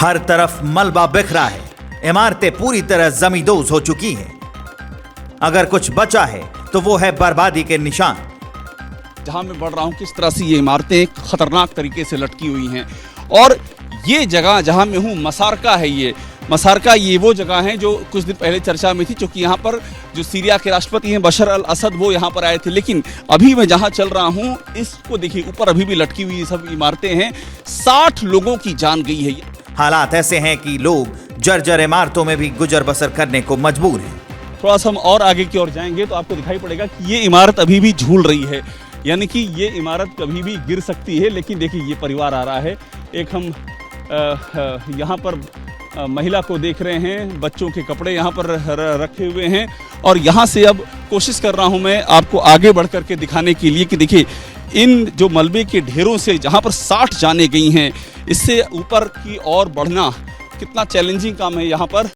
हर तरफ मलबा बिखरा है, इमारतें पूरी तरह जमींदोज हो चुकी हैं। अगर कुछ बचा है तो वो है बर्बादी के निशान। जहां मैं बढ़ रहा हूं किस तरह से ये इमारतें खतरनाक तरीके से लटकी हुई हैं। और ये जगह जहां मैं हूं मसारका है, ये मसारका ये वो जगह है जो कुछ दिन पहले चर्चा में थी, क्योंकि यहाँ पर जो सीरिया के राष्ट्रपति हैं बशर अल असद वो यहाँ पर आए थे। लेकिन अभी मैं जहाँ चल रहा हूँ इसको देखिए, ऊपर अभी भी लटकी हुई सब इमारतें हैं। 60 लोगों की जान गई है। हालात ऐसे हैं कि लोग जर्जर इमारतों में भी गुजर बसर करने को मजबूर हैं। थोड़ा सा हम और आगे की ओर जाएंगे तो आपको दिखाई पड़ेगा कि ये इमारत अभी भी झूल रही है, यानी कि ये इमारत कभी भी गिर सकती है। लेकिन देखिए ये परिवार आ रहा है। एक हम यहाँ पर महिला को देख रहे हैं, बच्चों के कपड़े यहाँ पर रखे हुए हैं। और यहाँ से अब कोशिश कर रहा हूँ मैं आपको आगे बढ़ करके दिखाने के लिए कि देखिए इन जो मलबे के ढेरों से जहाँ पर 60 जाने गई हैं, इससे ऊपर की ओर बढ़ना कितना चैलेंजिंग काम है। यहाँ पर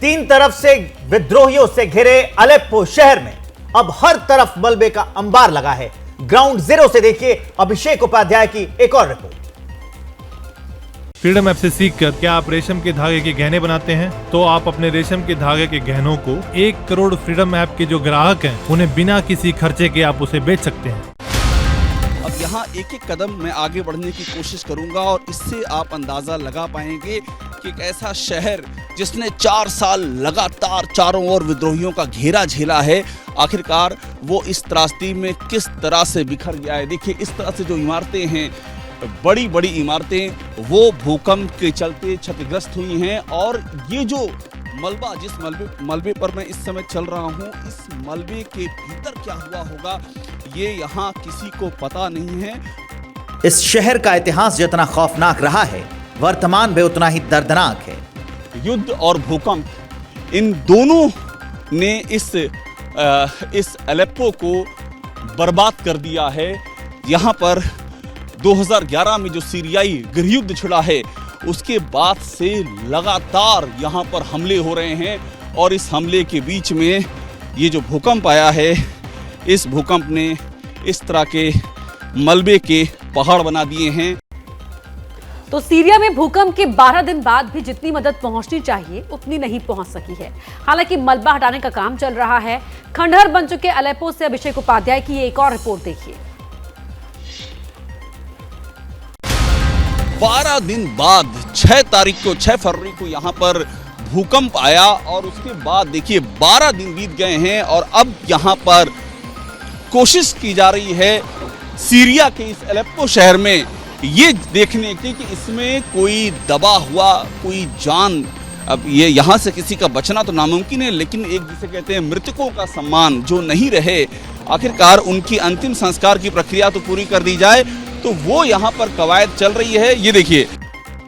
3 तरफ से विद्रोहियों से घिरे अलेप्पो शहर में अब हर तरफ मलबे का अंबार लगा है। ग्राउंड जीरो से देखिए अभिषेक उपाध्याय की एक और रिपोर्ट। फ्रीडम ऐप से सीखकर क्या आप रेशम के धागे के गहने बनाते हैं? तो आप अपने रेशम के धागे के गहनों को 1 करोड़ फ्रीडम ऐप के जो ग्राहक हैं उन्हें बिना किसी खर्चे के आप उसे बेच सकते हैं। अब यहाँ एक एक कदम मैं आगे बढ़ने की कोशिश करूंगा और इससे आप अंदाजा लगा पाएंगे कि एक ऐसा शहर जिसने 4 साल लगातार चारों ओर विद्रोहियों का घेरा झेला है, आखिरकार वो इस त्रासदी में किस तरह से बिखर गया है। देखिए इस तरह से जो इमारतें हैं, बड़ी बड़ी इमारतें, वो भूकंप के चलते क्षतिग्रस्त हुई हैं। और ये जो मलबा, जिस मलबे पर मैं इस समय चल रहा हूँ, इस मलबे के भीतर क्या हुआ होगा ये यहाँ किसी को पता नहीं है। इस शहर का इतिहास जितना खौफनाक रहा है, वर्तमान भी उतना ही दर्दनाक है। युद्ध और भूकंप इन दोनों ने इस अलेप्पो को बर्बाद कर दिया है। यहाँ पर 2011 में जो सीरियाई गृहयुद्ध छिड़ा है उसके बाद से लगातार यहाँ पर हमले हो रहे हैं। और इस हमले के बीच में ये जो भूकंप आया है, इस भूकंप ने इस तरह के मलबे के पहाड़ बना दिए हैं। तो सीरिया में भूकंप के 12 दिन बाद भी जितनी मदद पहुंचनी चाहिए उतनी नहीं पहुंच सकी है। हालांकि मलबा हटाने का काम चल रहा है। खंडहर बन चुके अलेप्पो से अभिषेक उपाध्याय की एक और रिपोर्ट देखिए। 12 दिन बाद 6 फरवरी को यहाँ पर भूकंप आया और उसके बाद देखिए 12 दिन बीत गए हैं और अब यहाँ पर कोशिश की जा रही है सीरिया के इस अलेप्पो शहर में ये देखने की कि इसमें कोई दबा हुआ कोई जान, अब ये यहाँ से किसी का बचना तो नामुमकिन है, लेकिन एक जिसे कहते हैं मृतकों का सम्मान जो नहीं रहे, आखिरकार उनकी अंतिम संस्कार की प्रक्रिया तो पूरी कर दी जाए, तो वो यहाँ पर कवायद चल रही है। ये देखिए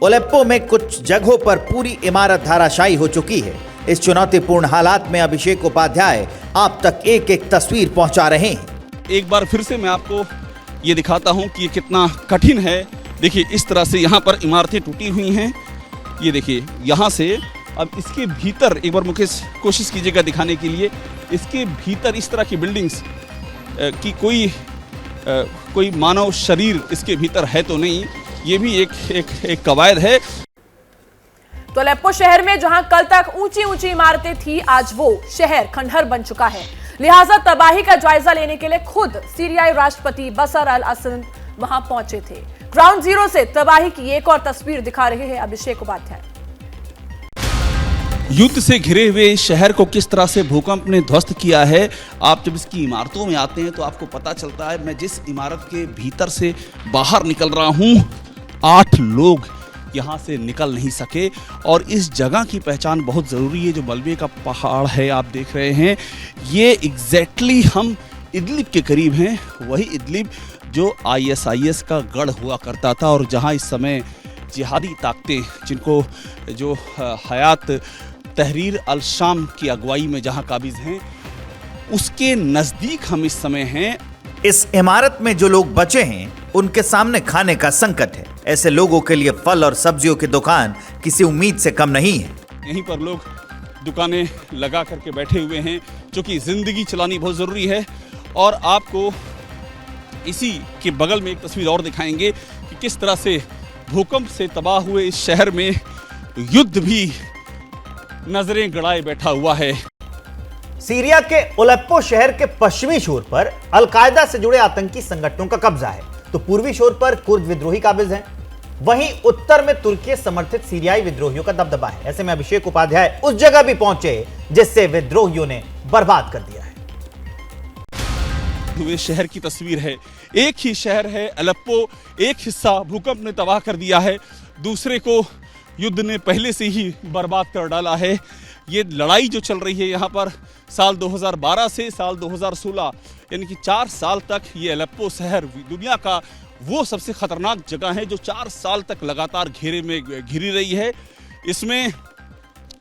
अलेप्पो में कुछ जगहों पर पूरी इमारत धाराशायी हो चुकी है। इस चुनौतीपूर्ण हालात में अभिषेक उपाध्याय आप तक एक एक तस्वीर पहुंचा रहे हैं। एक बार फिर से मैं आपको ये दिखाता हूँ कि ये कितना कठिन है। देखिए इस तरह से यहाँ पर इमारतें टूटी हुई हैं। ये देखिए यहाँ से अब इसके भीतर एक बार मुकेश कोशिश कीजिएगा दिखाने के लिए, इसके भीतर इस तरह की बिल्डिंग्स की कोई मानव शरीर इसके भीतर है तो नहीं, ये भी एक कवायद है। तो अलेप्पो शहर में जहां कल तक ऊंची ऊंची इमारतें थी, आज वो शहर खंडहर बन चुका है। लिहाजा तबाही का जायजा लेने के लिए खुद सीरियाई राष्ट्रपति बशर अल असद वहां पहुंचे थे। ग्राउंड जीरो से तबाही की एक और तस्वीर दिखा रहे हैं अभिषेक उपाध्याय। युद्ध से घिरे हुए शहर को किस तरह से भूकंप ने ध्वस्त किया है, आप जब इसकी इमारतों में आते हैं तो आपको पता चलता है। मैं जिस इमारत के भीतर से बाहर निकल रहा हूं, 8 लोग यहाँ से निकल नहीं सके। और इस जगह की पहचान बहुत ज़रूरी है। जो मलबे का पहाड़ है आप देख रहे हैं, ये एग्जैक्टली हम इदलिब के करीब हैं। वही इदलिब जो ISIS का गढ़ हुआ करता था और जहाँ इस समय जिहादी ताकतें, जिनको जो हयात तहरीर अल शाम की अगुवाई में जहाँ काबिज हैं, उसके नज़दीक हम इस समय हैं। इस इमारत में जो लोग बचे हैं उनके सामने खाने का संकट है। ऐसे लोगों के लिए फल और सब्जियों की दुकान किसी उम्मीद से कम नहीं है। यहीं पर लोग दुकानें लगा करके बैठे हुए हैं, क्योंकि ज़िंदगी चलानी बहुत ज़रूरी है। और आपको इसी के बगल में एक तस्वीर और दिखाएंगे कि किस तरह से भूकंप से तबाह हुए इस शहर में युद्ध भी नजरें गड़ाए बैठा हुआ है। सीरिया के अलेप्पो शहर के पश्चिमी छोर पर अलकायदा से जुड़े आतंकी संगठनों का कब्जा है, तो पूर्वी छोर पर कुर्द विद्रोही काबिज हैं। वहीं उत्तर में तुर्की समर्थित सीरियाई विद्रोहियों का दबदबा है। ऐसे में अभिषेक उपाध्याय उस जगह भी पहुंचे जिससे विद्रोहियों ने बर्बाद कर दिया है। हुए शहर की तस्वीर है। एक ही शहर है अलेप्पो, एक हिस्सा भूकंप ने तबाह कर दिया है, दूसरे को युद्ध ने पहले से ही बर्बाद कर डाला है। ये लड़ाई जो चल रही है यहाँ पर साल 2012 से साल 2016 यानी कि 4 साल तक ये अलेप्पो शहर दुनिया का वो सबसे खतरनाक जगह है जो 4 साल तक लगातार घेरे में घिरी रही है। इसमें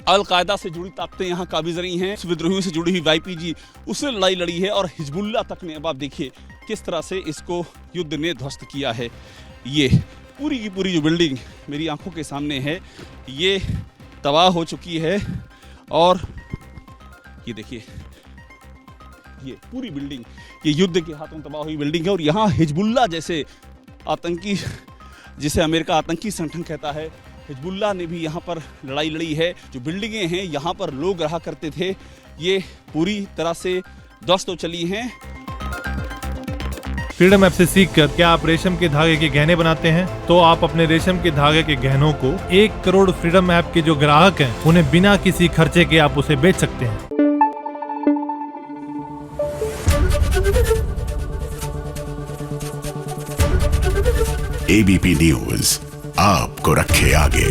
अलकायदा से जुड़ी ताकतें यहाँ काबिज रही हैं, विद्रोहियों से जुड़ी हुई YPG उसने लड़ाई लड़ी है और हिजबुल्लाह तक ने, अब आप देखिए किस तरह से इसको युद्ध ने ध्वस्त किया है। ये पूरी की पूरी जो बिल्डिंग मेरी आंखों के सामने है ये तबाह हो चुकी है और ये देखिए ये पूरी बिल्डिंग ये युद्ध के हाथों तबाह हुई बिल्डिंग है। और यहाँ हिजबुल्लाह जैसे आतंकी, जिसे अमेरिका आतंकी संगठन कहता है, हिजबुल्लाह ने भी यहाँ पर लड़ाई लड़ी है। जो बिल्डिंगें हैं यहाँ पर लोग रहा करते थे ये पूरी तरह से ध्वस्त हो चली हैं। फ्रीडम ऐप से सीखकर क्या आप रेशम के धागे के गहने बनाते हैं? तो आप अपने रेशम के धागे के गहनों को 1 करोड़ फ्रीडम ऐप के जो ग्राहक हैं उन्हें बिना किसी खर्चे के आप उसे बेच सकते हैं। ABP न्यूज आपको रखे आगे।